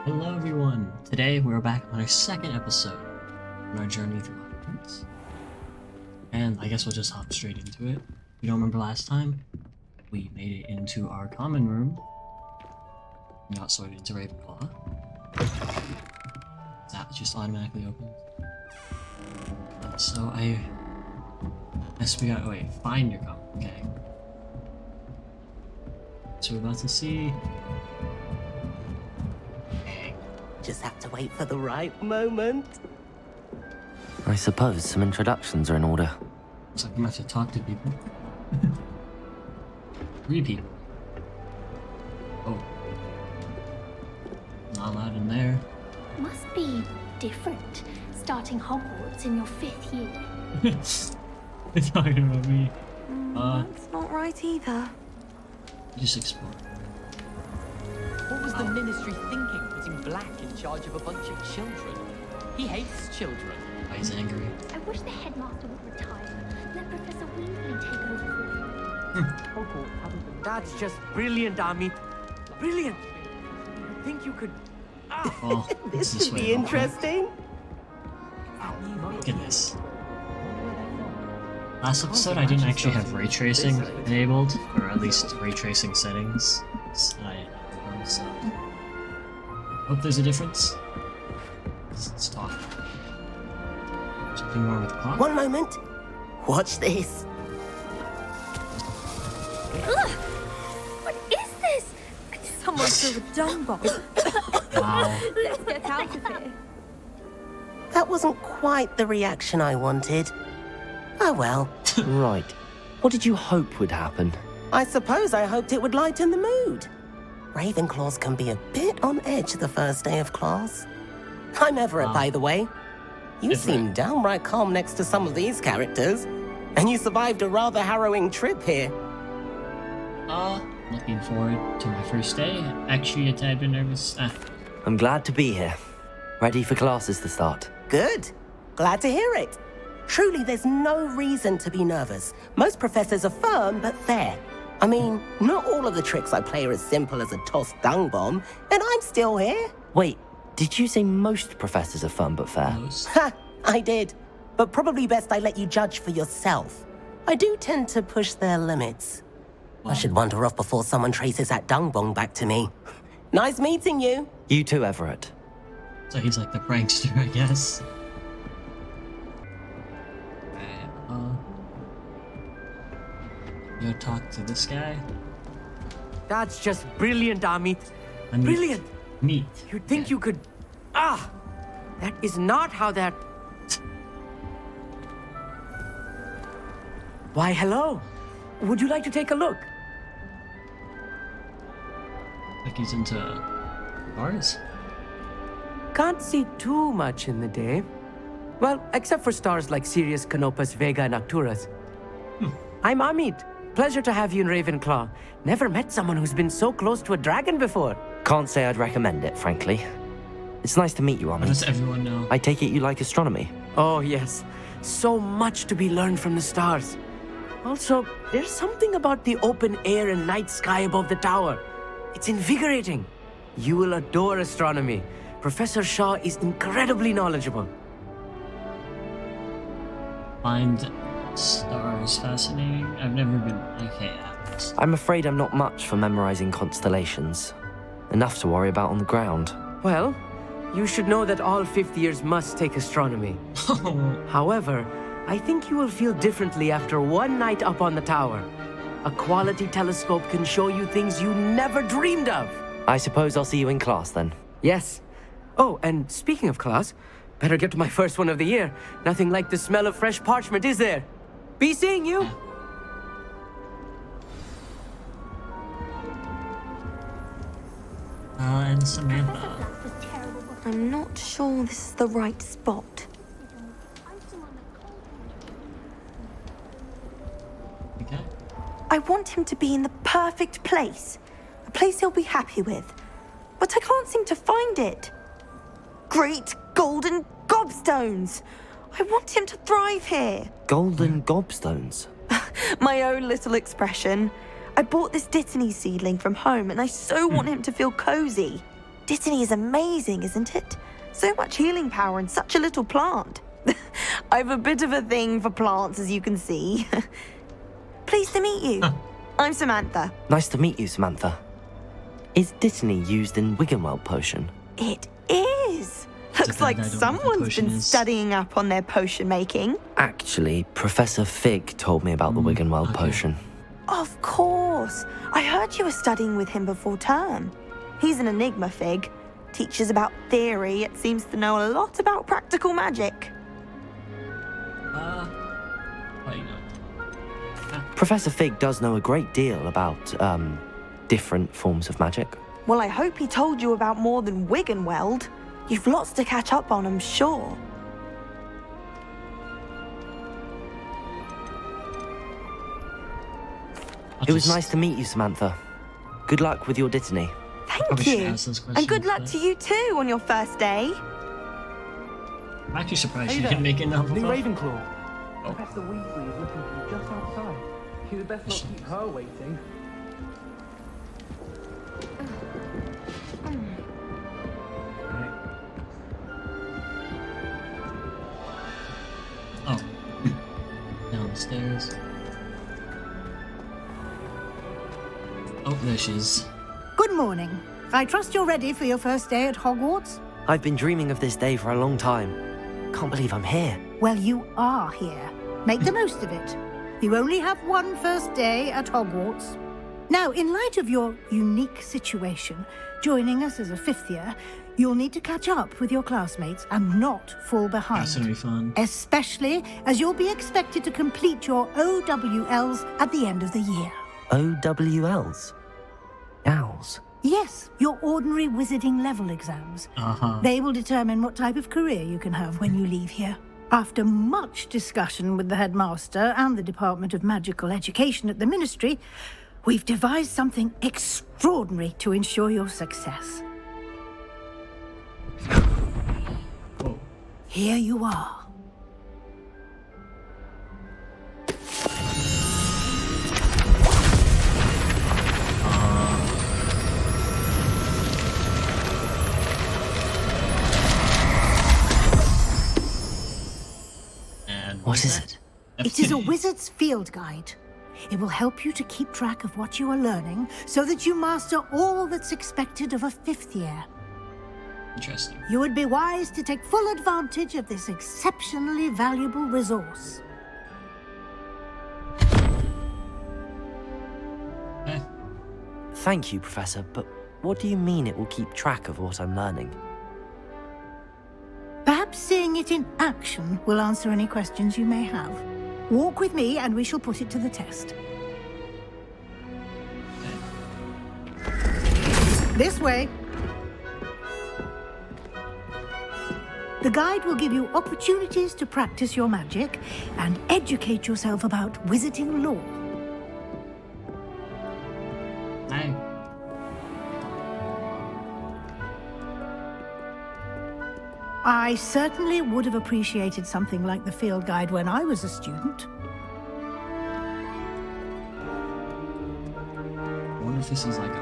Hello everyone! Today we're back on our second episode on our journey through Hogwarts. And I guess we'll just hop straight into it. You don't remember last time? We made it into our common room. We got sorted into Ravenclaw. That just automatically opened. So I guess we gotta wait, find your common, okay. So we're about to see. Just have to wait for the right moment. I suppose some introductions are in order. Looks like I'm gonna have to talk to people. 3 people. Oh. Not allowed in there. Must be different, starting Hogwarts in your 5th year. They're talking about me. That's not right either. Just explore. What was the Ministry thinking, putting Black in charge of a bunch of children? He hates children. Oh, he's angry. I wish the headmaster would retire. Let Professor Weasley take over for him. That's just brilliant, Amit. Brilliant. I think you could... Oh, This this should way. be interesting. Look at this. Last episode I didn't actually have ray tracing enabled, or at least ray tracing settings. So hope there's a difference. Let's talk. Something wrong with the clock? One moment. Watch this. Ugh! What is this? Someone threw a dung bomb. Wow. Let's get out of here. That wasn't quite the reaction I wanted. Oh well. Right. What did you hope would happen? I suppose I hoped it would lighten the mood. Ravenclaws can be a bit on edge the first day of class. I'm Everett, by the way. You Everett. seem downright calm next to some of these characters. And you survived a rather harrowing trip here. Looking forward to my first day. Actually a tad bit nervous. I'm glad to be here. Ready for classes to start. Good. Glad to hear it. Truly, there's no reason to be nervous. Most professors are firm but fair. I mean, not all of the tricks I play are as simple as a tossed dung bomb, and I'm still here. Wait, did you say most professors are fun but fair? Close. Ha! I did. But probably best I let you judge for yourself. I do tend to push their limits. I should wander off before someone traces that dung bomb back to me. Nice meeting you. You too, Everett. So he's like the prankster, I guess. Go talk to this guy. That's just brilliant, Amit. Amit. Brilliant. Meet. You'd think you could... That is not how that... Why, hello. Would you like to take a look? Like he's into bars. Can't see too much in the day. Well, except for stars like Sirius, Canopus, Vega, and Arcturus. I'm Amit. Pleasure to have you in Ravenclaw. Never met someone who's been so close to a dragon before. Can't say I'd recommend it, frankly. It's nice to meet you, How does Amit. everyone know? I take it you like astronomy. Oh, yes. So much to be learned from the stars. Also, there's something about the open air and night sky above the tower. It's invigorating. You will adore astronomy. Professor Shaw is incredibly knowledgeable. Find stars fascinating. I've never been. Okay, apples. I'm afraid I'm not much for memorizing constellations. Enough to worry about on the ground. Well, you should know that all 5th years must take astronomy. However, I think you will feel differently after one night up on the tower. A quality telescope can show you things you never dreamed of. I suppose I'll see you in class then. Yes. Oh, and speaking of class, better get to my first one of the year. Nothing like the smell of fresh parchment, is there? Be seeing you. And Professor Samantha. Black was terrible before. I'm not sure this is the right spot. Okay. I want him to be in the perfect place. A place he'll be happy with. But I can't seem to find it. Great golden gobstones! I want him to thrive here. Golden gobstones. My own little expression. I bought this Dittany seedling from home and I so want him to feel cozy. Dittany is amazing, isn't it? So much healing power in such a little plant. I've a bit of a thing for plants, as you can see. Pleased to meet you. I'm Samantha. Nice to meet you, Samantha. Is Dittany used in Wiggenweld potion? It is. Looks bad like I don't know what the someone's potion been is. studying up on their potion making. Actually, Professor Fig told me about the Wiggenweld okay. potion. Of course. I heard you were studying with him before term. He's an enigma, Fig. Teaches about theory, yet seems to know a lot about practical magic. Wait, no. Professor Fig does know a great deal about, different forms of magic. Well, I hope he told you about more than Wiggenweld. You've lots to catch up on, I'm sure. It was nice to meet you, Samantha. Good luck with your Dittany. Thank Probably should you. ask those And good questions, luck but- to you too on your first day. I'm actually surprised Hey you there. didn't make enough New of it. Ravenclaw. Oh. Professor Weasley is looking for you just outside. You'd best not keep her waiting. Oh. Down the stairs. Oh, there she is. Good morning. I trust you're ready for your first day at Hogwarts? I've been dreaming of this day for a long time. Can't believe I'm here. Well, you are here. Make the most of it. You only have one first day at Hogwarts. Now, in light of your unique situation, joining us as a fifth year, you'll need to catch up with your classmates and not fall behind. That's gonna be fun. Especially as you'll be expected to complete your OWLs at the end of the year. OWLs? Owls? Yes, your ordinary wizarding level exams. They will determine what type of career you can have when you leave here. After much discussion with the headmaster and the Department of Magical Education at the Ministry, we've devised something extraordinary to ensure your success. Whoa. Here you are. And What is it? It is a wizard's field guide. It will help you to keep track of what you are learning so that you master all that's expected of a fifth year. Interesting. You would be wise to take full advantage of this exceptionally valuable resource. Eh. Thank you, Professor, but what do you mean it will keep track of what I'm learning? Perhaps seeing it in action will answer any questions you may have. Walk with me and we shall put it to the test. This way. The guide will give you opportunities to practice your magic and educate yourself about wizarding lore. Hey. I certainly would have appreciated something like the field guide when I was a student. I wonder if this is like a...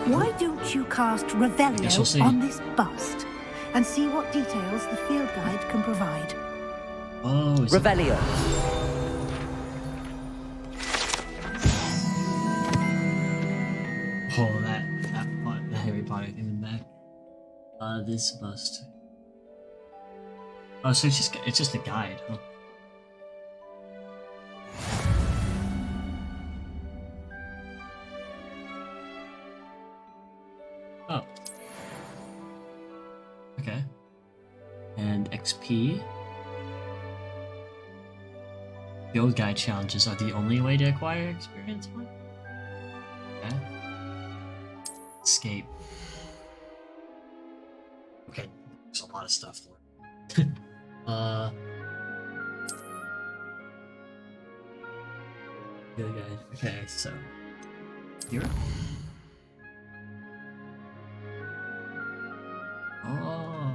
Why don't you cast Guess we'll Revelio see. on this bust and see what details the field guide can provide? Oh, is it... Revelio. Oh, that part, the Harry Potter thing in the back. This bust. Oh, so it's just a guide, huh? Oh. Okay. And XP. Field guide challenges are the only way to acquire experience points. Okay. Escape. Okay, there's a lot of stuff there. Field guide. Okay, so here. Oh.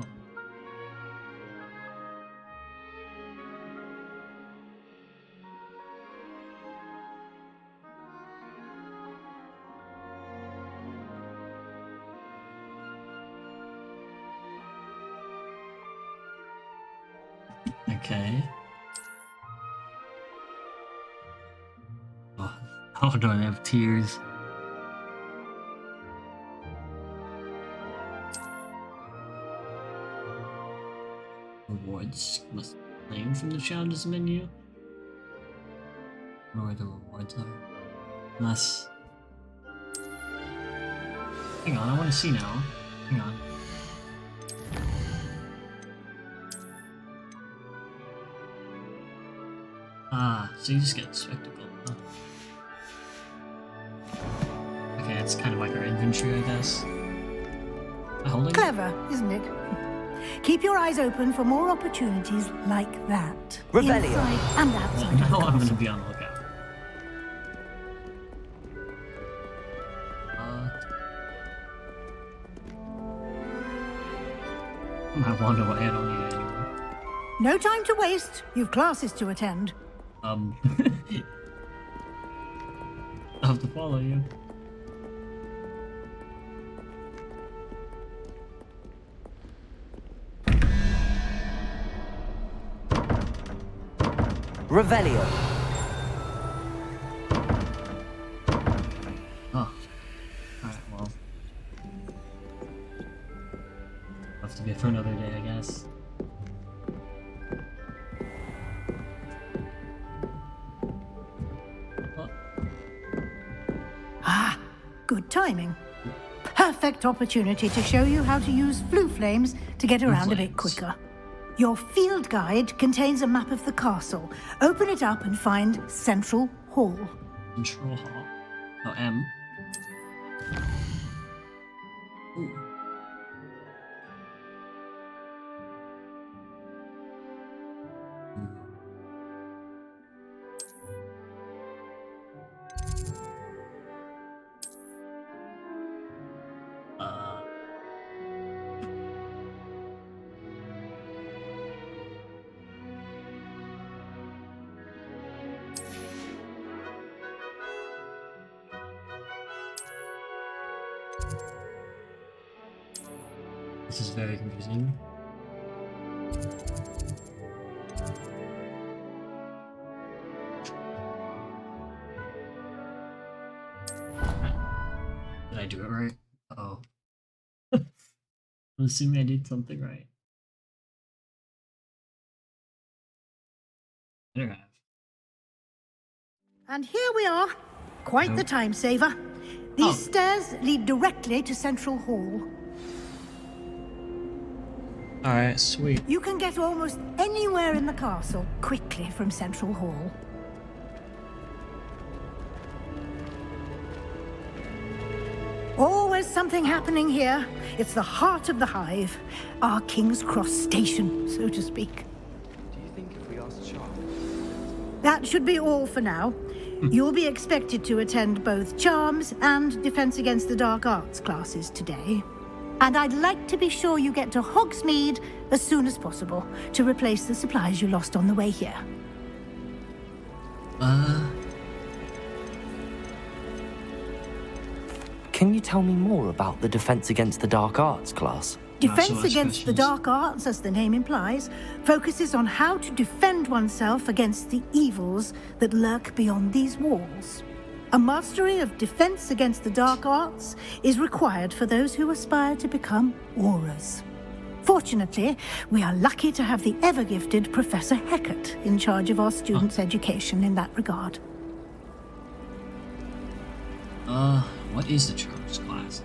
Okay. Oh no, they have tears. Rewards must be claimed from the challenges menu. I don't know where the rewards are. Unless... Hang on, I want to see now. Hang on. Ah, so you just get spectacle. Huh? Okay, it's kind of like our inventory, I guess. Am I holding it? Clever, isn't it? Keep your eyes open for more opportunities like that. Revelio. Inside and outside. Now of I'm course. gonna be on the lookout. I wonder why I don't need it anymore. No time to waste. You've classes to attend. I'll have to follow you. Revelio. Oh. Alright, well. Have to be for another day, I guess. Oh. Ah, good timing. Perfect opportunity to show you how to use flue flames to get around a bit flames. quicker. Your field guide contains a map of the castle. Open it up and find Central Hall. Control Hall. Oh, M. Ooh. This is very confusing. Did I do it right? Uh-oh. I'm assuming I did something right. Better have. And here we are. Quite the time saver. These stairs lead directly to Central Hall. Alright, sweet. You can get almost anywhere in the castle quickly from Central Hall. Always something happening here. It's the heart of the hive. Our King's Cross station, so to speak. Do you think if we asked Charles? That should be all for now. You'll be expected to attend both Charms and Defense Against the Dark Arts classes today. And I'd like to be sure you get to Hogsmeade as soon as possible to replace the supplies you lost on the way here. Can you tell me more about the Defense Against the Dark Arts class? Defense much Against the questions. Dark Arts, as the name implies, focuses on how to defend oneself against the evils that lurk beyond these walls. A mastery of Defense Against the Dark Arts is required for those who aspire to become Aurors. Fortunately, we are lucky to have the ever-gifted Professor Heckert in charge of our students' education in that regard. What is the Charms class?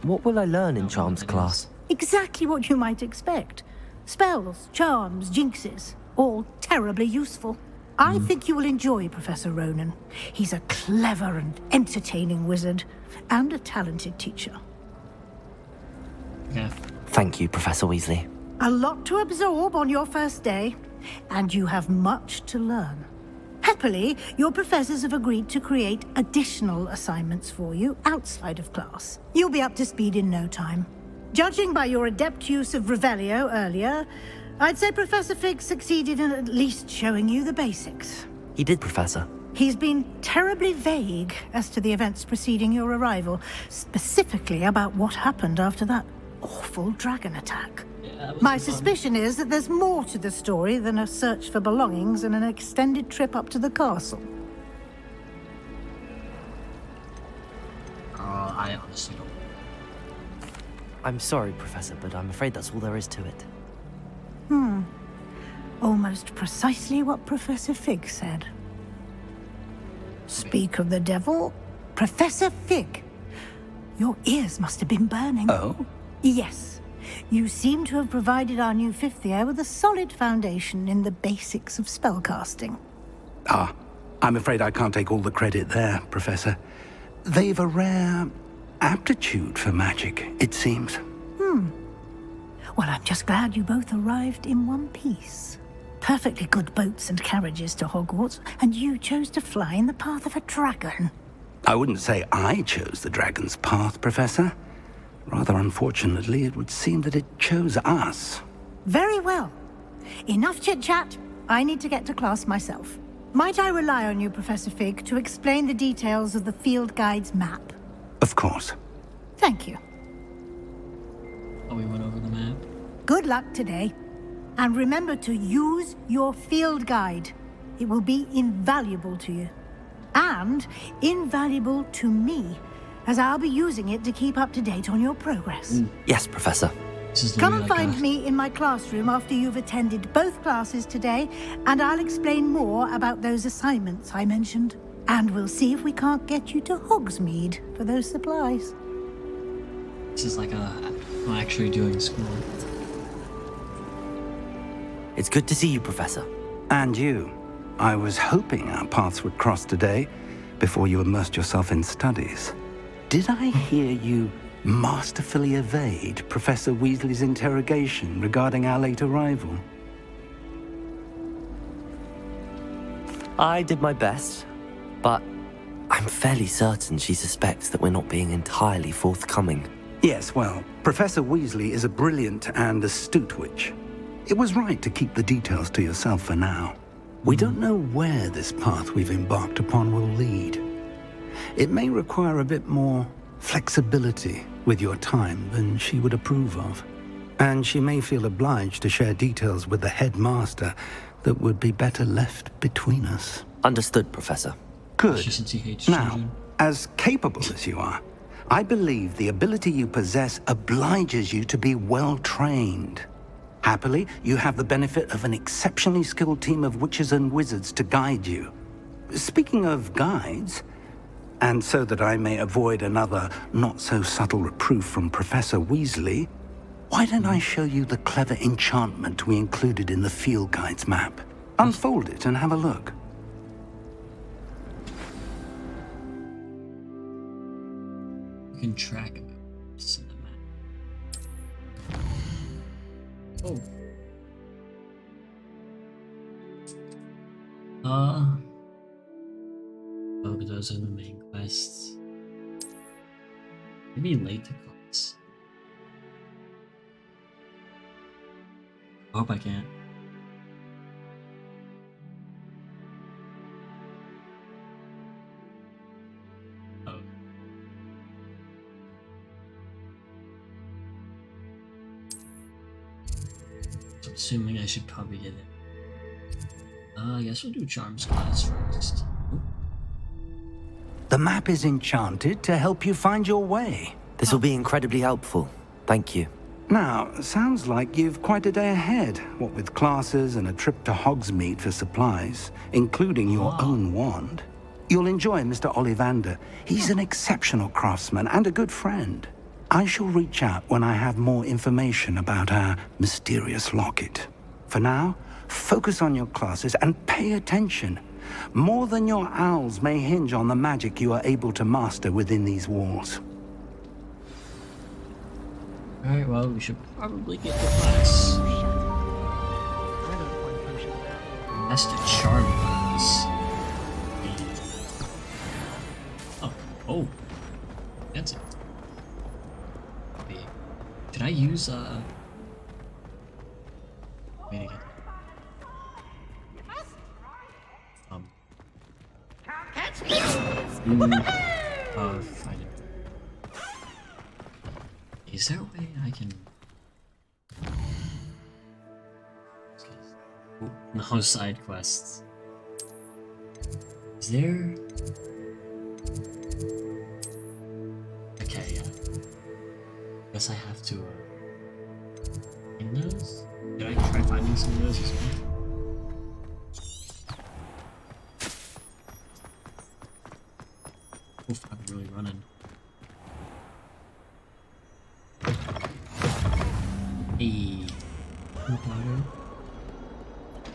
What will I learn in know Charms what it class? Exactly what you might expect. Spells, charms, jinxes, all terribly useful. I think you will enjoy Professor Ronan. He's a clever and entertaining wizard, and a talented teacher. Okay. Thank you, Professor Weasley. A lot to absorb on your first day, and you have much to learn. Happily, your professors have agreed to create additional assignments for you outside of class. You'll be up to speed in no time. Judging by your adept use of Revelio earlier, I'd say Professor Fig succeeded in at least showing you the basics. He did, Professor. He's been terribly vague as to the events preceding your arrival, specifically about what happened after that awful dragon attack. Yeah. that was My fun. suspicion is that there's more to the story than a search for belongings and an extended trip up to the castle. I honestly don't. I'm sorry, Professor, but I'm afraid that's all there is to it. Almost precisely what Professor Fig said. Speak of the devil, Professor Fig. Your ears must have been burning. Oh? Yes. You seem to have provided our new fifth year with a solid foundation in the basics of spellcasting. Ah, I'm afraid I can't take all the credit there, Professor. They've a rare aptitude for magic, it seems. Well, I'm just glad you both arrived in one piece. Perfectly good boats and carriages to Hogwarts, and you chose to fly in the path of a dragon. I wouldn't say I chose the dragon's path, Professor. Rather unfortunately, it would seem that it chose us. Very well. Enough chit-chat. I need to get to class myself. Might I rely on you, Professor Fig, to explain the details of the field guide's map? Of course. Thank you. Oh, we went over the map. Good luck today. And remember to use your field guide. It will be invaluable to you. And invaluable to me, as I'll be using it to keep up to date on your progress. Yes, Professor. This is the Come way and I find got- me in my classroom after you've attended both classes today, and I'll explain more about those assignments I mentioned. And we'll see if we can't get you to Hogsmeade for those supplies. This is like I'm actually doing school. It's good to see you, Professor. And you. I was hoping our paths would cross today, before you immersed yourself in studies. Did I hear you masterfully evade Professor Weasley's interrogation regarding our late arrival? I did my best, but I'm fairly certain she suspects that we're not being entirely forthcoming. Yes, well, Professor Weasley is a brilliant and astute witch. It was right to keep the details to yourself for now. We don't know where this path we've embarked upon will lead. It may require a bit more flexibility with your time than she would approve of. And she may feel obliged to share details with the headmaster that would be better left between us. Understood, Professor. Good. She since he hates Now, children. as capable as you are, I believe the ability you possess obliges you to be well trained. Happily, you have the benefit of an exceptionally skilled team of witches and wizards to guide you. Speaking of guides, and so that I may avoid another not-so-subtle reproof from Professor Weasley, why don't I show you the clever enchantment we included in the field guide's map? Unfold it and have a look. You can track this in the map. Oh. Oh, but those are the main quests. Maybe late to class. I hope I can't. Oh. So assuming I should probably get it. I guess we'll do Charms class first. Oh. The map is enchanted to help you find your way. This will be incredibly helpful. Thank you. Now, sounds like you've quite a day ahead, what with classes and a trip to Hogsmeade for supplies, including your own wand. You'll enjoy Mr. Ollivander. He's an exceptional craftsman and a good friend. I shall reach out when I have more information about our mysterious locket. For now, focus on your classes and pay attention. More than your owls may hinge on the magic you are able to master within these walls. Alright, well, we should probably get to class. That's the charm class. Oh. That's it. Wait, did I use, wait to get find it. Is there a way I can... Ooh, no side quests. Is there... Okay, yeah. Guess I have to, in those? Did I try finding some of those as well? Oof, I'm really running. Hey.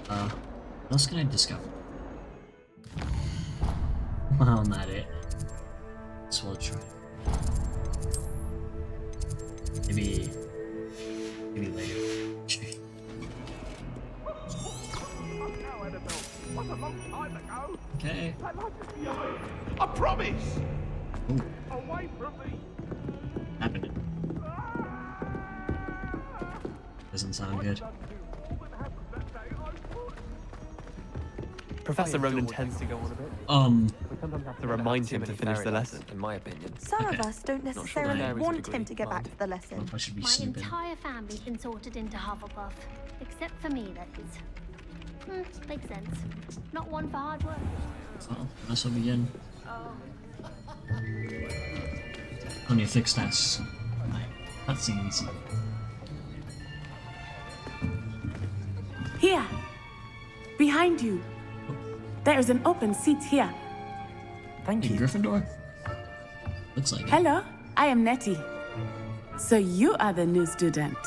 What else can I discover? Well, not it. So we'll try. Maybe later. Okay. I promise. Ooh, Away from me. happening. Doesn't sound good. Professor Ronan tends to go on a bit. We sometimes have to remind him to finish the lesson. In my opinion. Some of Okay. us don't sure necessarily fairies want would him agree. to get back to the lesson. I should be My snooping. entire family's been sorted into Hufflepuff. Except for me, that is. Makes sense. Not one for hard work. Well, this will begin. I need to fix that. Cutscenes. Here, behind you. There is an open seat here. Thank Hey, you. Gryffindor? Looks like it. Hello, I am Nettie. So you are the new student.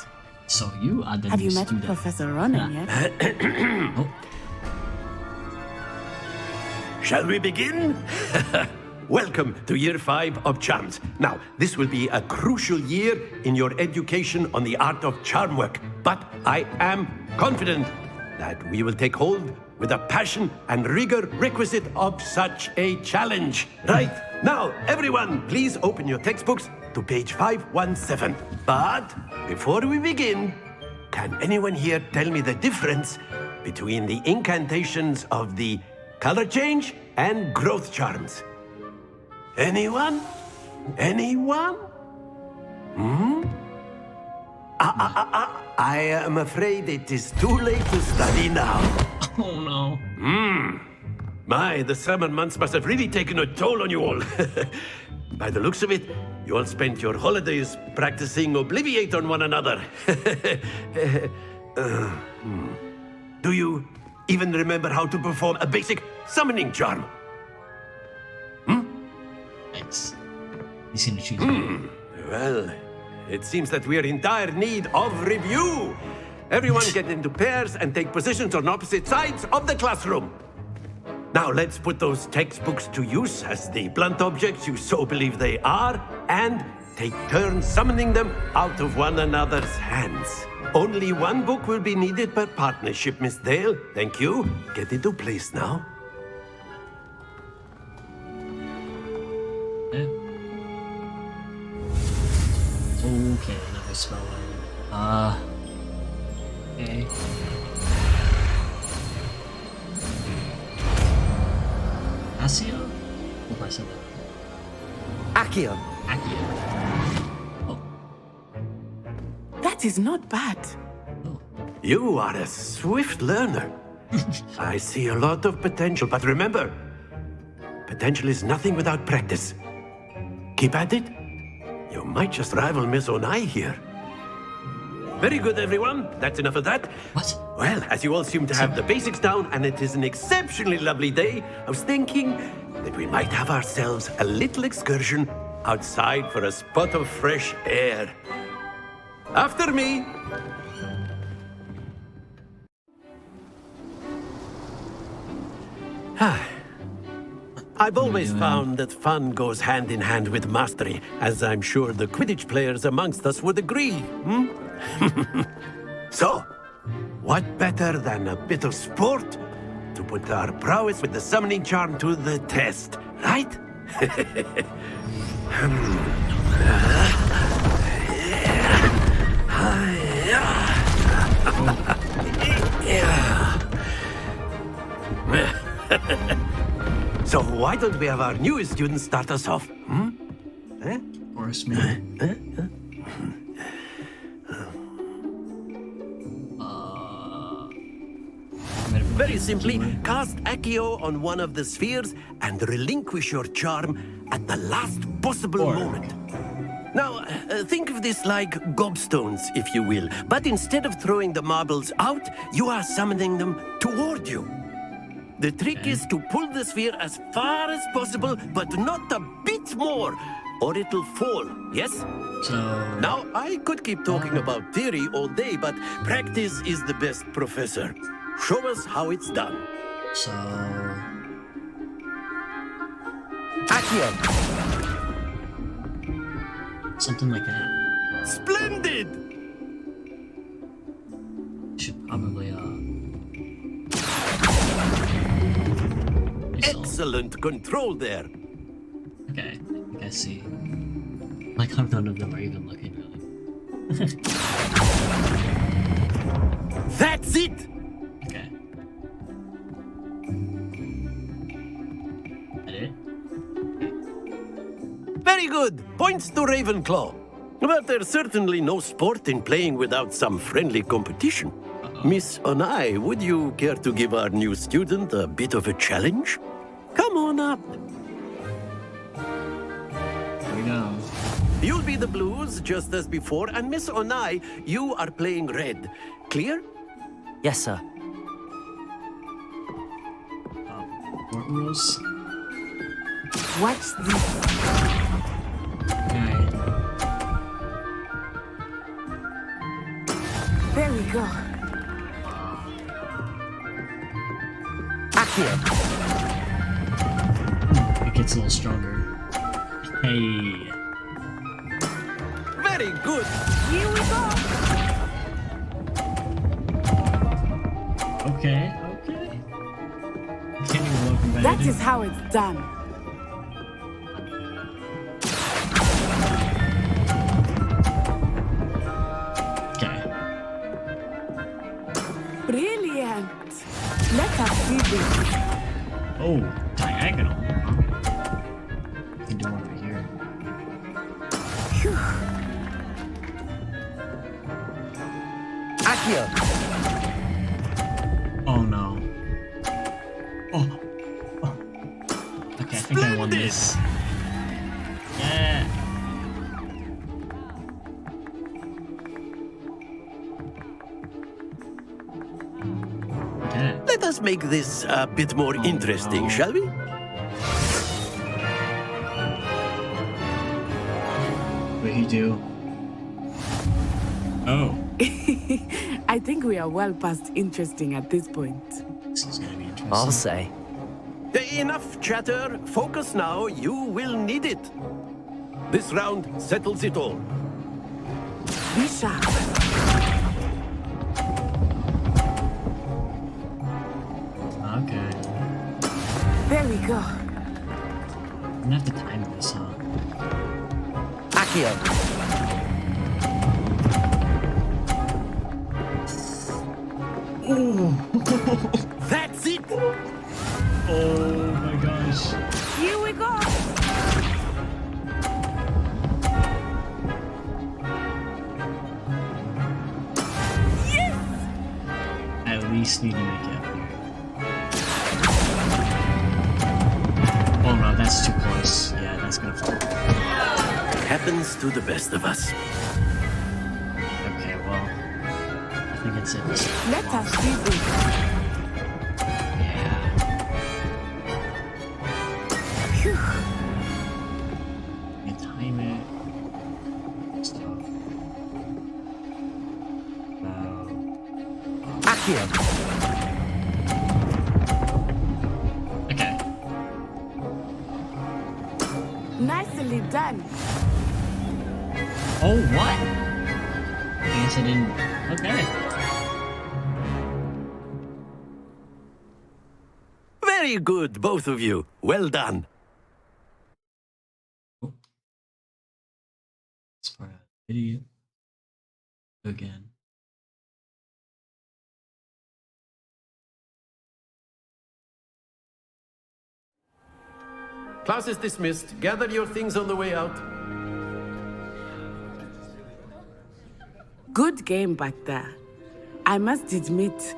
So you are the Have new you met student. Professor Ronan yet? Oh, Shall we begin? Welcome to Year 5 of Charms. Now, this will be a crucial year in your education on the art of charm work, but I am confident that we will take hold with the passion and rigor requisite of such a challenge. Right, now, everyone, please open your textbooks to page 517. But before we begin, can anyone here tell me the difference between the incantations of the color change and growth charms? Anyone? Anyone? I am afraid it is too late to study now. oh no. My, the summer months must have really taken a toll on you all. By the looks of it, you all spent your holidays practicing Obliviate on one another. Do you even remember how to perform a basic summoning charm? Thanks. He's gonna choose me. Well, it seems that we are in dire need of review. Everyone get into pairs and take positions on opposite sides of the classroom. Now let's put those textbooks to use as the blunt objects you so believe they are, and take turns summoning them out of one another's hands. Only one book will be needed per partnership, Miss Dale. Thank you. Get into place now. Yeah. Okay, another spell learned. Okay. Accio? Hope I said that. Accio. Accio. Oh. That is not bad. Oh. You are a swift learner. I see a lot of potential, but remember, potential is nothing without practice. Keep at it. You might just rival Miss Onai here. Very good, everyone. That's enough of that. What? Well, as you all seem to have the basics down, and it is an exceptionally lovely day, I was thinking that we might have ourselves a little excursion outside for a spot of fresh air. After me. I've always found that fun goes hand in hand with mastery, as I'm sure the Quidditch players amongst us would agree. So, what better than a bit of sport to put our prowess with the summoning charm to the test, right? So why don't we have our newest student start us off? Eh? Of course, man. Very simply, cast Accio on one of the spheres and relinquish your charm at the last possible moment. Now, think of this like gobstones, if you will. But instead of throwing the marbles out, you are summoning them toward you. The trick is to pull the sphere as far as possible, but not a bit more, or it'll fall, yes? So... Now, I could keep talking about theory all day, but practice is the best professor. Show us how it's done. So... Accio! Something like that. Splendid! Should probably, Excellent control there. Okay, I see. Like how none of them are even looking really. That's it! Okay. That it? Very good. Points to Ravenclaw. But there's certainly no sport in playing without some friendly competition. Miss Onai, would you care to give our new student a bit of a challenge? Come on up. Here we go. You'll be the blues, just as before, and Miss Onai, you are playing red. Clear? Yes, sir. Court rules. Watch this. Alright. There we go. Accio. It gets a little stronger. Hey. Very good. Here we go. Okay. Getting a little competitive. That is how it's done. Okay. Brilliant. Let us see this. Oh, diagonal. You can do one over here. Phew. Accio. Oh no. Oh. Okay, I think I won this. Yeah. Okay. Let us make this a bit more interesting, shall we? What'd he do? Oh. I think we are well past interesting at this point. This is gonna be interesting. I'll say. Enough chatter. Focus now. You will need it. This round settles it all. Be sharp. Okay. There we go. I'm gonna have to time this, huh? Accio. That's it! Oh my gosh. Here we go. Yes! I at least need to make it. Oh no, that's too close. Yeah, that's gonna fall. Happens to the best of us. Okay, well, I think it's it. Let us see this. Yeah. Phew. You time it. Stop. Accio. Okay. Nicely done. Oh, what? I guess I didn't. Okay. Very good, both of you. Well done. This part of the video. Again. Class is dismissed. Gather your things on the way out. Good game back there. I must admit,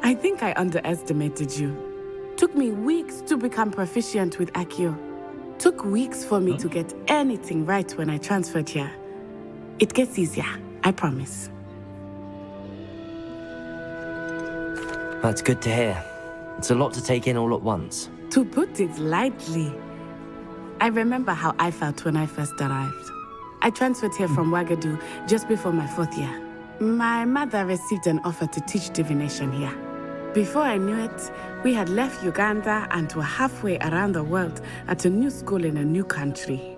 I think I underestimated you. Took me weeks to become proficient with Accio. Took weeks for me to get anything right when I transferred here. It gets easier, I promise. That's good to hear. It's a lot to take in all at once. To put it lightly, I remember how I felt when I first arrived. I transferred here from Ouagadougou just before my 4th year. My mother received an offer to teach divination here. Before I knew it, we had left Uganda and were halfway around the world at a new school in a new country.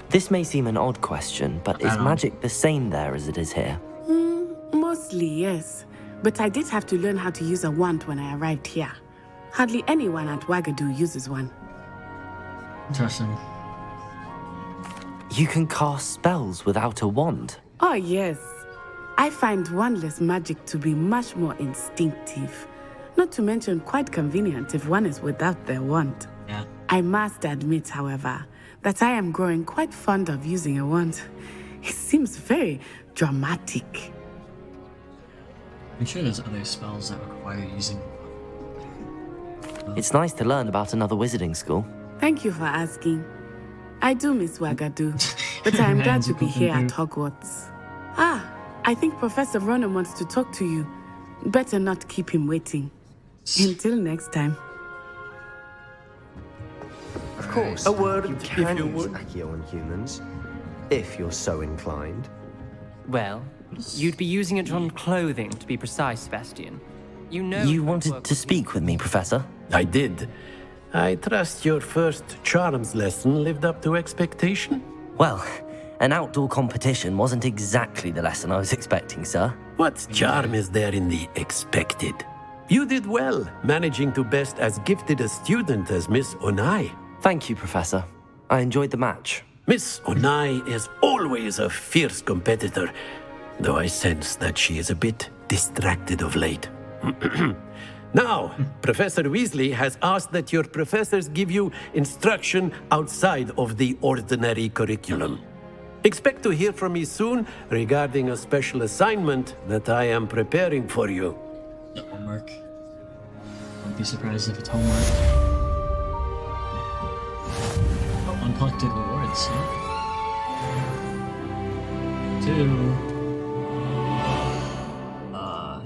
This may seem an odd question, but is magic the same there as it is here? Mostly, yes. But I did have to learn how to use a wand when I arrived here. Hardly anyone at Ouagadougou uses one. Interesting. You can cast spells without a wand? Oh, yes. I find wandless magic to be much more instinctive. Not to mention quite convenient if one is without their wand. Yeah. I must admit, however, that I am growing quite fond of using a wand. It seems very dramatic. I'm sure there's other spells that require using. It's nice to learn about another wizarding school. Thank you for asking. I do miss Ouagadougou, but I am glad to be here at Hogwarts. Ah, I think Professor Ronan wants to talk to you. Better not keep him waiting. Until next time. Of course, A word, you if can you use would. Accio on humans, if you're so inclined. Well, you'd be using it on clothing, to be precise, Sebastian. You know... You wanted to speak with me, Professor? I did. I trust your first charms lesson lived up to expectation? Well, an outdoor competition wasn't exactly the lesson I was expecting, sir. What charm is there in the expected? You did well, managing to best as gifted a student as Miss Onai. Thank you, Professor. I enjoyed the match. Miss Onai is always a fierce competitor, though I sense that she is a bit distracted of late. Now, Professor Weasley has asked that your professors give you instruction outside of the ordinary curriculum. Expect to hear from me soon regarding a special assignment that I am preparing for you. The homework. Don't be surprised if it's homework. Oh, uncollected rewards, huh? 2.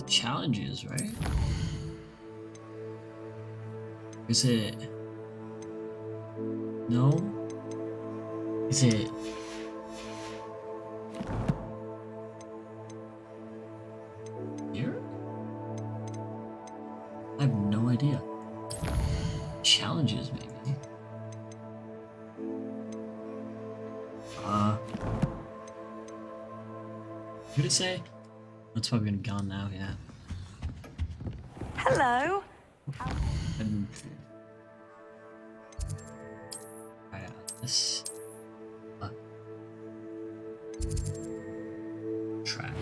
Challenges, right? Is it... No? Is it... Here? I have no idea. Challenges, maybe. What did it say? That's probably gonna be gone now, yeah. Hello. This track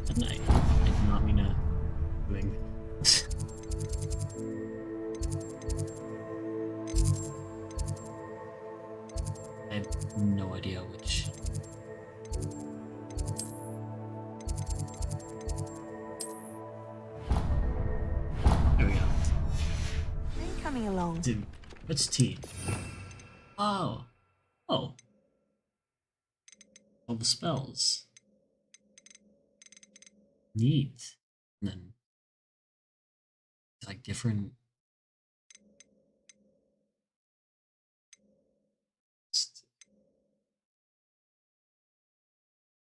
at night. I did not mean to doing. I have no idea which. There we go. Are you coming along? Dude, what's T? Oh. Oh. All the spells. Neat. And then like different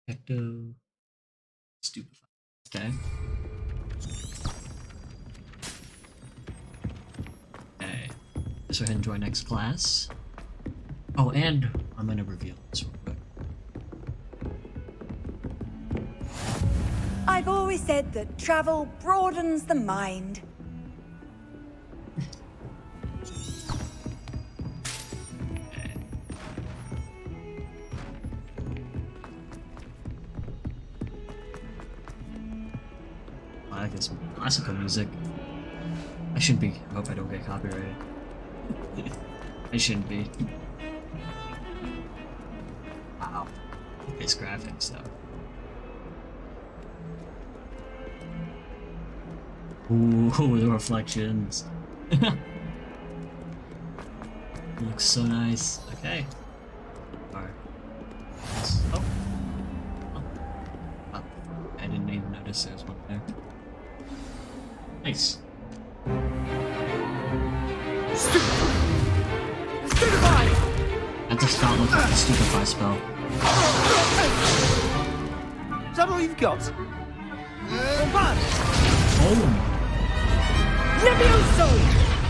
Ecto Stupefy. Okay. Okay. So go ahead and join next class. Oh, and I'm gonna reveal this real quick. I've always said that travel broadens the mind. I like this classical music. I shouldn't be. I hope I don't get copyrighted. I shouldn't be. Wow. Nice graphics though. Ooh, the reflections. Looks so nice. Okay. Alright. Oh. Oh. I didn't even notice there was one there. Nice. Stupefy! I have to stop looking at the stupefy spell. Is that all you've got? Oh. Levioso!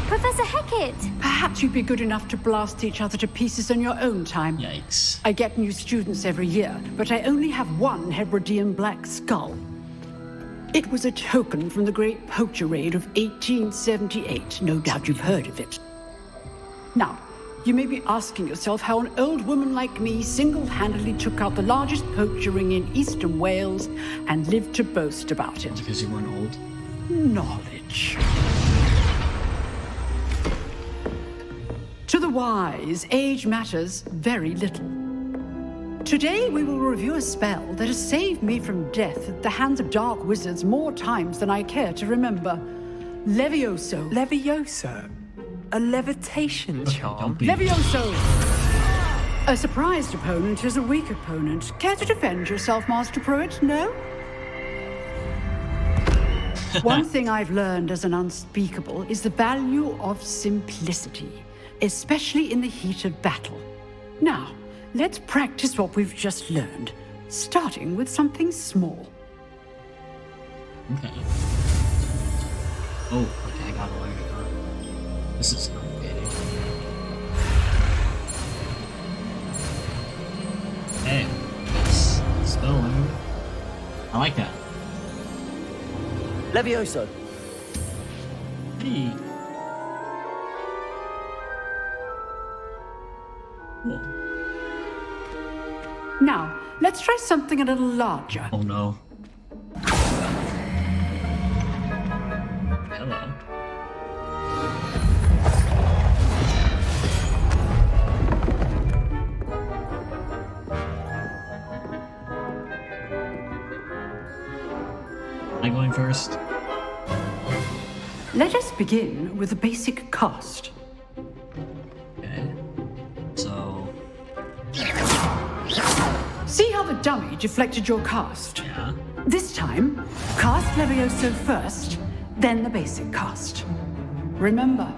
Professor Hecat! Perhaps you'd be good enough to blast each other to pieces on your own time. Yikes. I get new students every year, but I only have one Hebridean black skull. It was a token from the Great Poacher Raid of 1878. No doubt you've heard of it. Now, you may be asking yourself how an old woman like me single-handedly took out the largest poacher ring in eastern Wales and lived to boast about it. Because you weren't old? Knowledge. To the wise, age matters very little. Today we will review a spell that has saved me from death at the hands of dark wizards more times than I care to remember. Levioso. Levioso? A levitation charm? Levioso! A surprised opponent is a weak opponent. Care to defend yourself, Master Pruitt? No? One thing I've learned as an unspeakable is the value of simplicity, especially in the heat of battle. Now, let's practice what we've just learned, starting with something small. Okay. Oh, okay, I got a learn it. This is complicated. Hey, that's spell learn. I like that. Levioso. Hey. Cool. Now, let's try something a little larger. Oh no. Hello. Am I going first? Let us begin with the basic cast. Okay. So. See how the dummy deflected your cast? Yeah. This time, cast Levioso first, then the basic cast. Remember,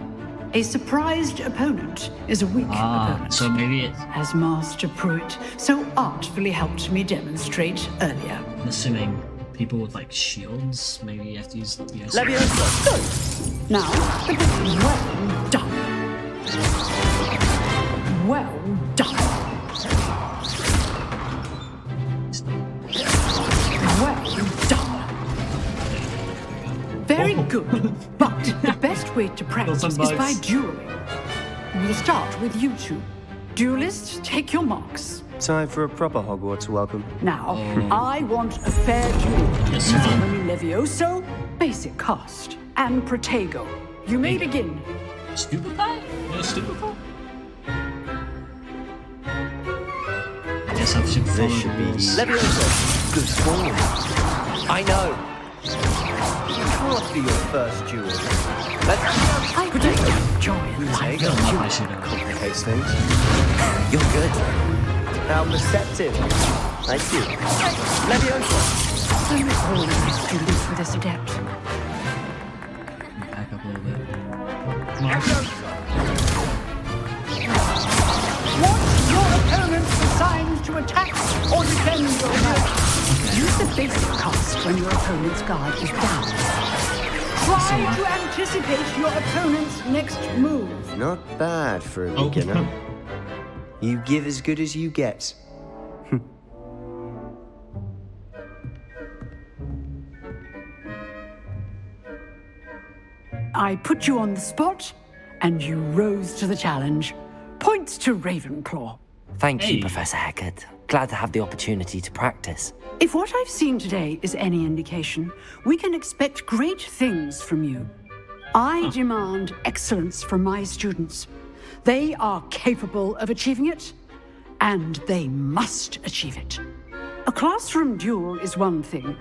a surprised opponent is a weak opponent. So maybe it's. As Master Pruitt so artfully helped me demonstrate earlier. I'm assuming people with like shields, maybe you have to use the Levioso! Now, well done. Well done. Well done. Very good. But the best way to practice is by dueling. We'll start with you two. Duelists, take your marks. Time for a proper Hogwarts welcome. Now, I want a fair duel. Using only Levioso, basic cast, and Protego. You may begin. Stupefy? No Stupefy? I guess I've should follow the rules. Levioso. Good form. I know. You can't be your first duel. I predict joy. I feel like I should have. Complicates things. You're good. How receptive. Thank you. Levioso. I miss all of my students with this adept. Back up a little bit. Come on. Want your opponent's assigned to attack or defend your guard. Use the basic cast when your opponent's guard is down. Try to anticipate your opponent's next move. Not bad for a beginner. You give as good as you get. I put you on the spot, and you rose to the challenge. Points to Ravenclaw. Thank you, Professor Hecat. Glad to have the opportunity to practice. If what I've seen today is any indication, we can expect great things from you. I demand excellence from my students. They are capable of achieving it, and they must achieve it. A classroom duel is one thing,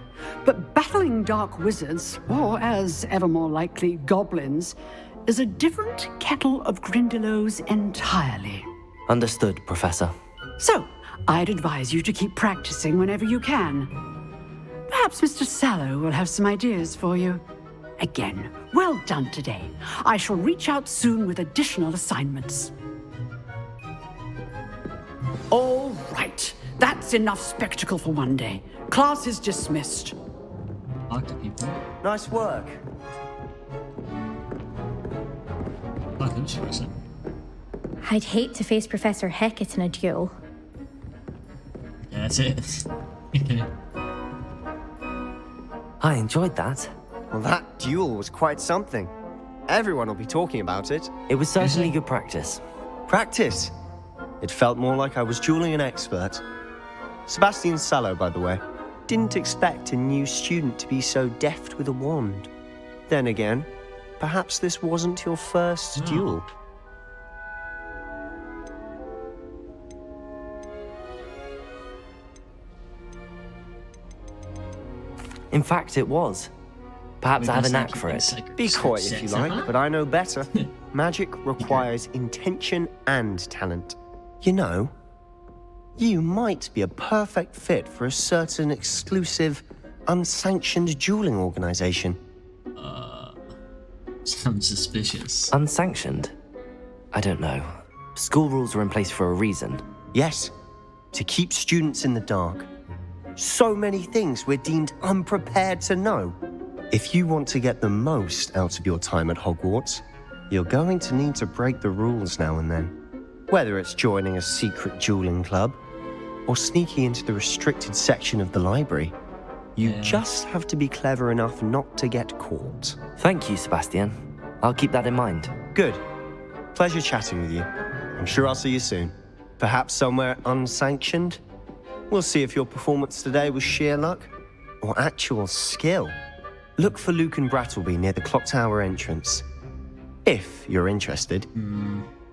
but battling dark wizards, or as ever more likely, goblins, is a different kettle of Grindylows entirely. Understood, Professor. So, I'd advise you to keep practicing whenever you can. Perhaps Mr. Sallow will have some ideas for you. Again, well done today. I shall reach out soon with additional assignments. All right. That's enough spectacle for one day. Class is dismissed. Talk to people. Nice work. Fuck, interesting. I'd hate to face Professor Hecat in a duel. Yeah, that's it. I enjoyed that. Well, that duel was quite something. Everyone will be talking about it. It was certainly good practice. Practice? It felt more like I was dueling an expert. Sebastian Sallow, by the way. Didn't expect a new student to be so deft with a wand. Then again, perhaps this wasn't your first duel. In fact, it was. Perhaps I have a knack for it. Be coy if you like, but I know better. Magic requires intention and talent. You know, you might be a perfect fit for a certain exclusive, unsanctioned dueling organization. Sounds suspicious. Unsanctioned? I don't know. School rules are in place for a reason. Yes, to keep students in the dark. So many things we're deemed unprepared to know. If you want to get the most out of your time at Hogwarts, you're going to need to break the rules now and then. Whether it's joining a secret dueling club, or sneaking into the restricted section of the library, you just have to be clever enough not to get caught. Thank you, Sebastian. I'll keep that in mind. Good. Pleasure chatting with you. I'm sure I'll see you soon. Perhaps somewhere unsanctioned? We'll see if your performance today was sheer luck or actual skill. Look for Luke and Brattleby near the clock tower entrance. If you're interested.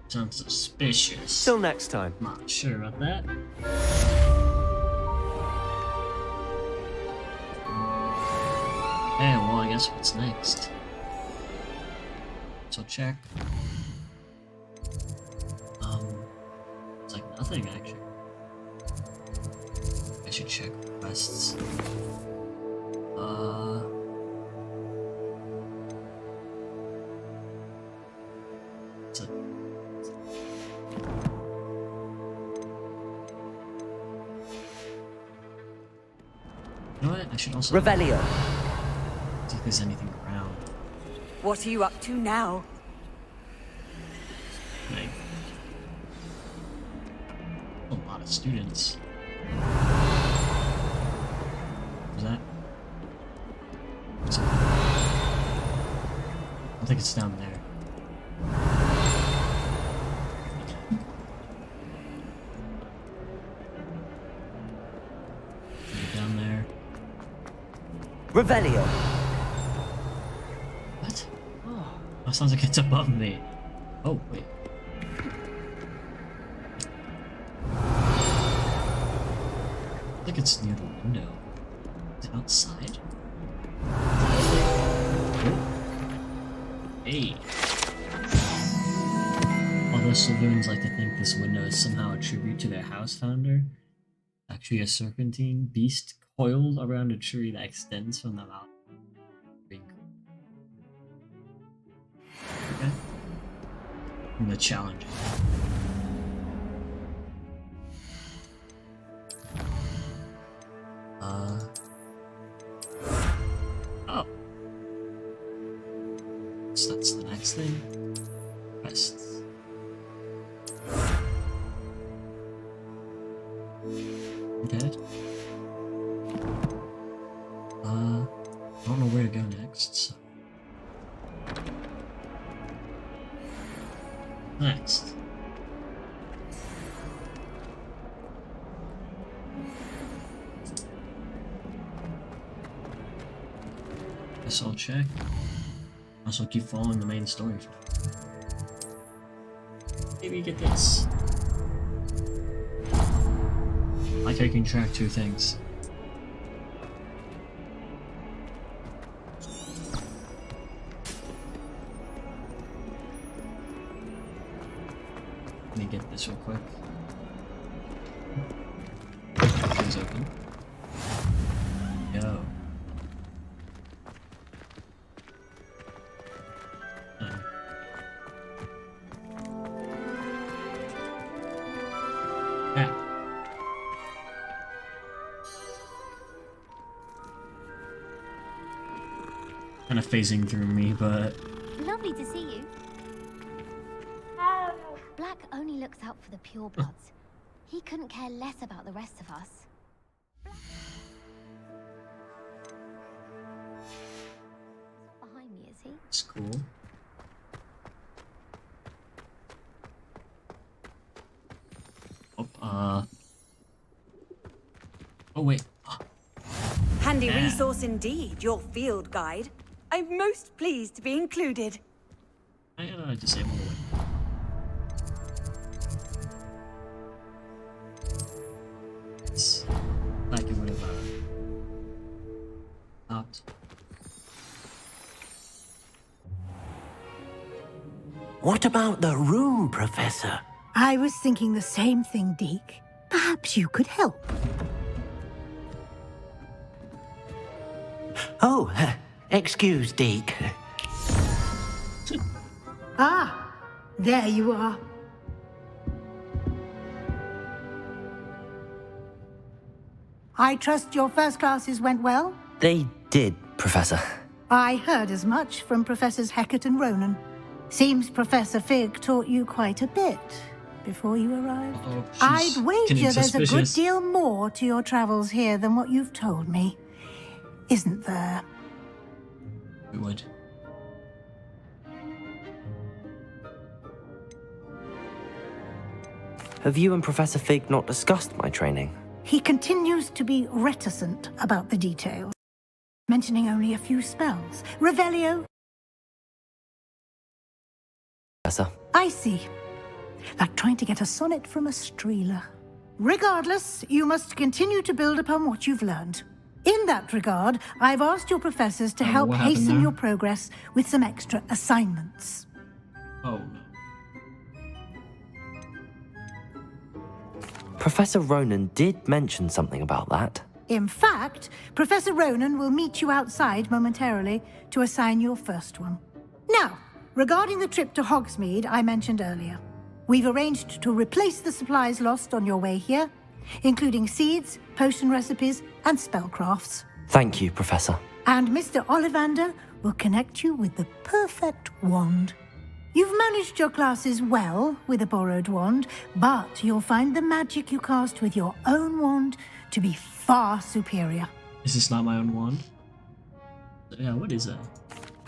Sounds suspicious. Till next time. Not sure about that. Hey, well, I guess what's next? So check. It's like nothing actually. I should check quests. It's a... You know what? I should also... Revelio. See if there's anything around. What are you up to now? Like... A lot of students. Is that? What's it? I think it's down there. Down there. Revelio. What? Oh, that sounds like it's above me. Oh, wait. I think it's near the window. Is it outside? Hey. Although Slytherins like to think this window is somehow a tribute to their house founder, actually a serpentine beast coiled around a tree that extends from the mouth. Okay. And the challenge. Oh. So that's the next thing. Quests. Dead. I don't know where to go next, so. Next. Guess I'll check. Also keep following the main story. Maybe get this. Like I can track two things. Let me get this real quick. Things open. Yo. Yeah. Kind of phasing through me, but Lovely to see you. Black only looks out for the purebloods. He couldn't care less about the rest of us. Behind me, is he? it's cool. Oh, oh wait. Handy Yeah. resource indeed, your field guide. I'm most pleased to be included. I disable it. It's like it would have stopped. What about the room, Professor? I was thinking the same thing, Deke. Perhaps you could help. Oh, excuse, Deke. Ah, there you are. I trust your first classes went well? They did, Professor. I heard as much from Professors Hecat and Ronan. Seems Professor Fig taught you quite a bit before you arrived. I'd wager there's a good deal more to your travels here than what you've told me. Isn't there? We would. Have you and Professor Fig not discussed my training? He continues to be reticent about the details, mentioning only a few spells. Revelio. Professor. I see. Like trying to get a sonnet from a streeler. Regardless, you must continue to build upon what you've learned. In that regard, I've asked your professors to help hasten your progress with some extra assignments. Oh no. Professor Ronan did mention something about that. In fact, Professor Ronan will meet you outside momentarily to assign your first one. Now, regarding the trip to Hogsmeade I mentioned earlier, we've arranged to replace the supplies lost on your way here, including seeds, potion recipes, and spellcrafts. Thank you, Professor. And Mr. Ollivander will connect you with the perfect wand. You've managed your classes well with a borrowed wand, but you'll find the magic you cast with your own wand to be far superior. Is this not my own wand? Yeah, what is that?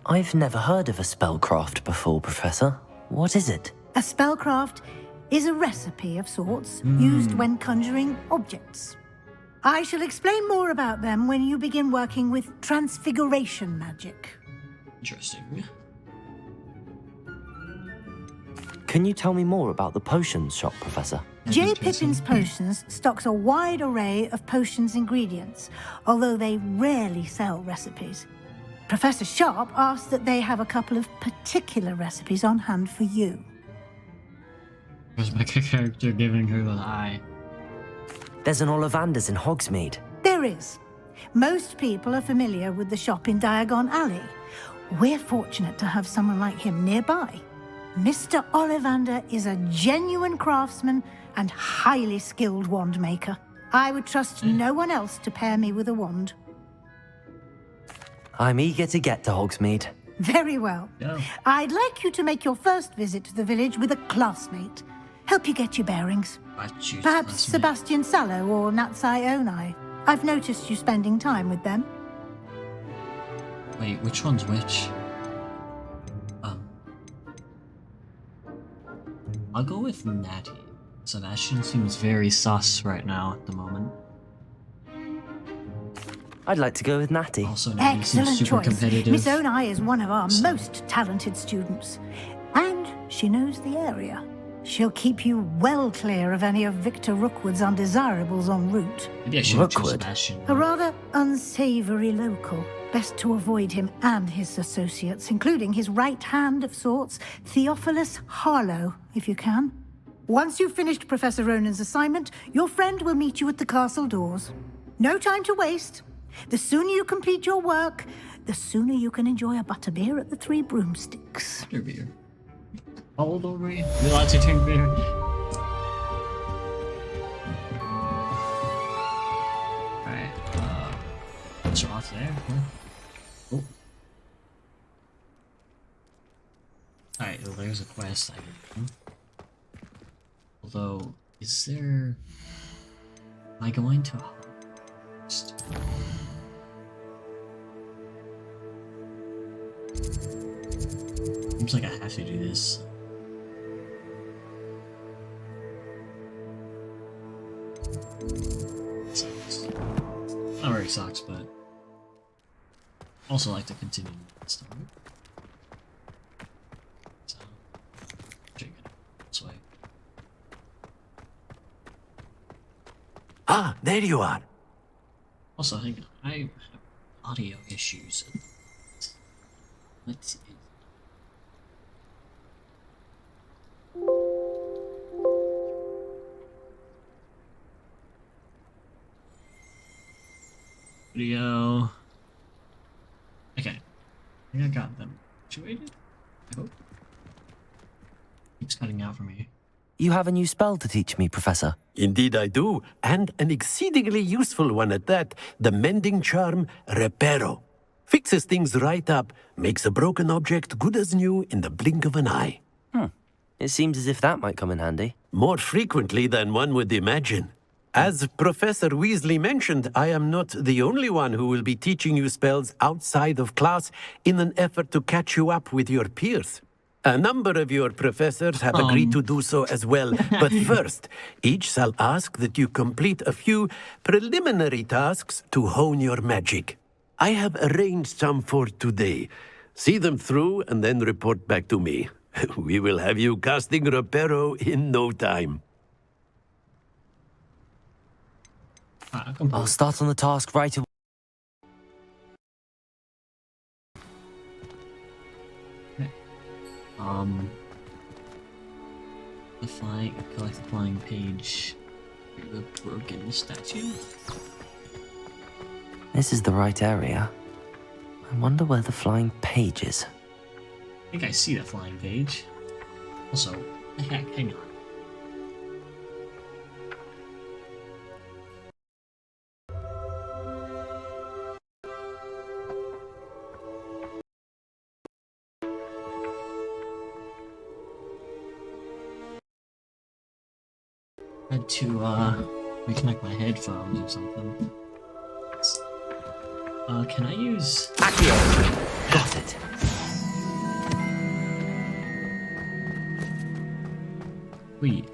I've never heard of a spellcraft before, Professor. What is it? A spellcraft is a recipe of sorts used when conjuring objects. I shall explain more about them when you begin working with transfiguration magic. Interesting. Can you tell me more about the potions shop, Professor? J. Pippin's Potions stocks a wide array of potions ingredients, although they rarely sell recipes. Professor Sharp asked that they have a couple of particular recipes on hand for you. Where's my character giving her the eye? There's an Ollivander's in Hogsmeade. There is. Most people are familiar with the shop in Diagon Alley. We're fortunate to have someone like him nearby. Mr. Ollivander is a genuine craftsman and highly skilled wand maker. I would trust no one else to pair me with a wand. I'm eager to get to Hogsmeade. Very well. Yeah. I'd like you to make your first visit to the village with a classmate. Help you get your bearings. Perhaps Sebastian Sallow or Natsai Onai. I've noticed you spending time with them. Wait, which one's which? I'll go with Natty. Sebastian seems very sus right now at the moment. I'd like to go with Natty. Also, Natty seems Excellent super choice. competitive. Miss Onai is one of our most talented students. And she knows the area. She'll keep you well clear of any of Victor Rookwood's undesirables en route. Maybe I should choose Sebastian. A rather unsavory local. Best to avoid him and his associates, including his right hand of sorts, Theophilus Harlow, if you can. Once you've finished Professor Ronan's assignment, your friend will meet you at the castle doors. No time to waste. The sooner you complete your work, the sooner you can enjoy a butterbeer at the Three Broomsticks. Butterbeer. How old are we? We allowed to drink beer? Alright, what's off there? Huh? Oh. Alright, well, there's a quest I can do. Although, is there... Am I going to Hogwarts? Seems like I have to do this. Sucks. Not very sucks, but also like to continue the story. So, check it out this way. Ah, there you are. Also, I think I have audio issues. Let's see. Video. Okay. I think I got them situated. I hope. Keeps cutting out for me. You have a new spell to teach me, Professor. Indeed I do, and an exceedingly useful one at that. The mending charm, Reparo. Fixes things right up, makes a broken object good as new in the blink of an eye. It seems as if that might come in handy. More frequently than one would imagine. As Professor Weasley mentioned, I am not the only one who will be teaching you spells outside of class in an effort to catch you up with your peers. A number of your professors have agreed to do so as well, but first, each shall ask that you complete a few preliminary tasks to hone your magic. I have arranged some for today. See them through and then report back to me. We will have you casting Reparo in no time. I'll start on the task right away. Collect the flying page. The broken statue. This is the right area. I wonder where the flying page is. I think I see the flying page. Also, the heck, hang on. I had to reconnect my headphones or something. Can I use Accio? Got it. Wait.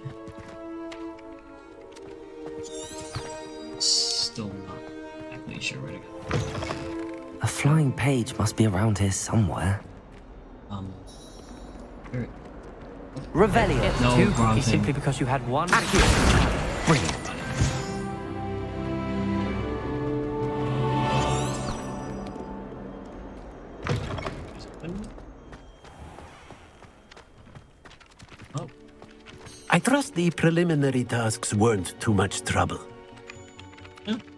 Still not exactly sure where to go. A flying page must be around here somewhere. Where? Revelio. It's No, too wrong quickly thing. simply because you had one. Accio. Brilliant. Oh. I trust the preliminary tasks weren't too much trouble.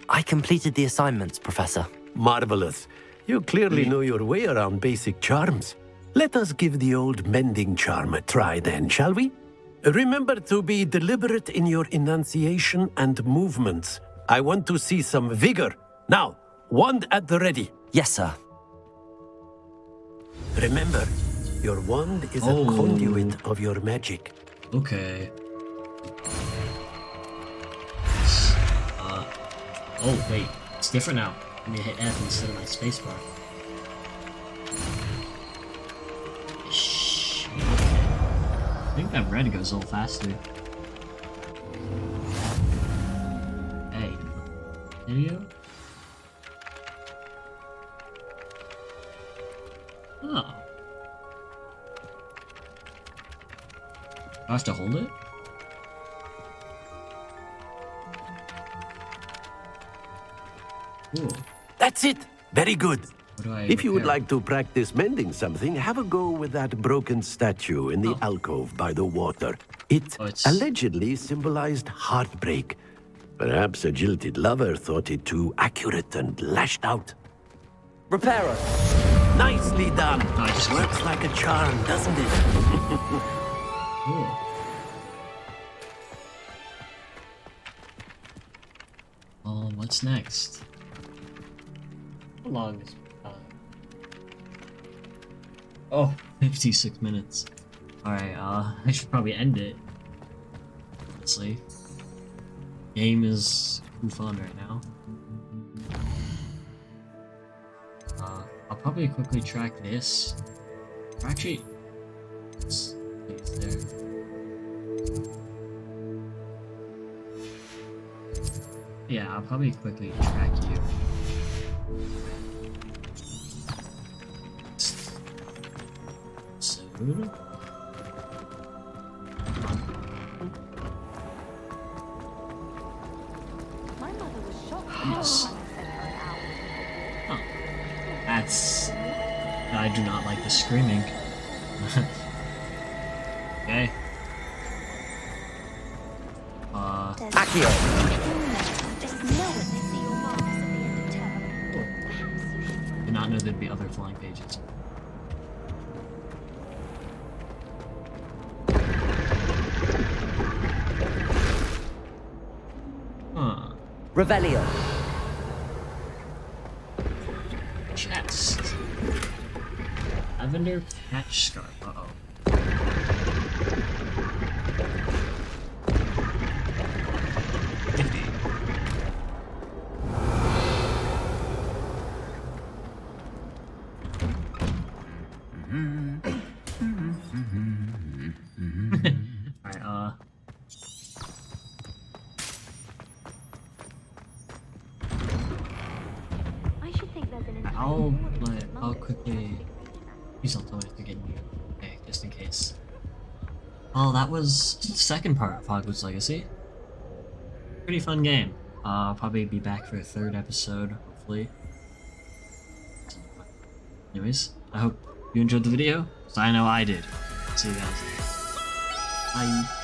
I completed the assignments, Professor. Marvelous. You clearly know your way around basic charms. Let us give the old mending charm a try then, shall we? Remember to be deliberate in your enunciation and movements. I want to see some vigor. Now, wand at the ready. Yes, sir. Remember, your wand is a conduit of your magic. Okay. Oh, wait. It's different now. I need to hit F instead of my spacebar. Shit. I think that red goes a little faster. Hey. Video? Oh. I have to hold it? Ooh. That's it. Very good. What do I If you would repair? like to practice mending something, have a go with that broken statue in the alcove by the water. It allegedly symbolized heartbreak. Perhaps a jilted lover thought it too accurate and lashed out. Repairer. Nicely done. Works like a charm, doesn't it? Cool. What's next? How long is Oh, 56 minutes. Alright, I should probably end it. Honestly. Game is too fun right now. I'll probably quickly track this. Or actually, it's there. Yeah, I'll probably quickly track you. So... My mother was shocked. Yes. Huh. That's... I do not like the screaming. Okay. Accio. Did not know there'd be other flying pages. Huh. Revelio. Chest. Lavender patch scarf. Uh-oh. Alright, I should think there's an I'll quickly please don't tell me to get you. Okay, just in case. Oh, that was the second part of Hogwarts Legacy. Pretty fun game. I'll probably be back for a third episode, hopefully. Anyways, I hope you enjoyed the video, because I know I did. See you guys. Bye.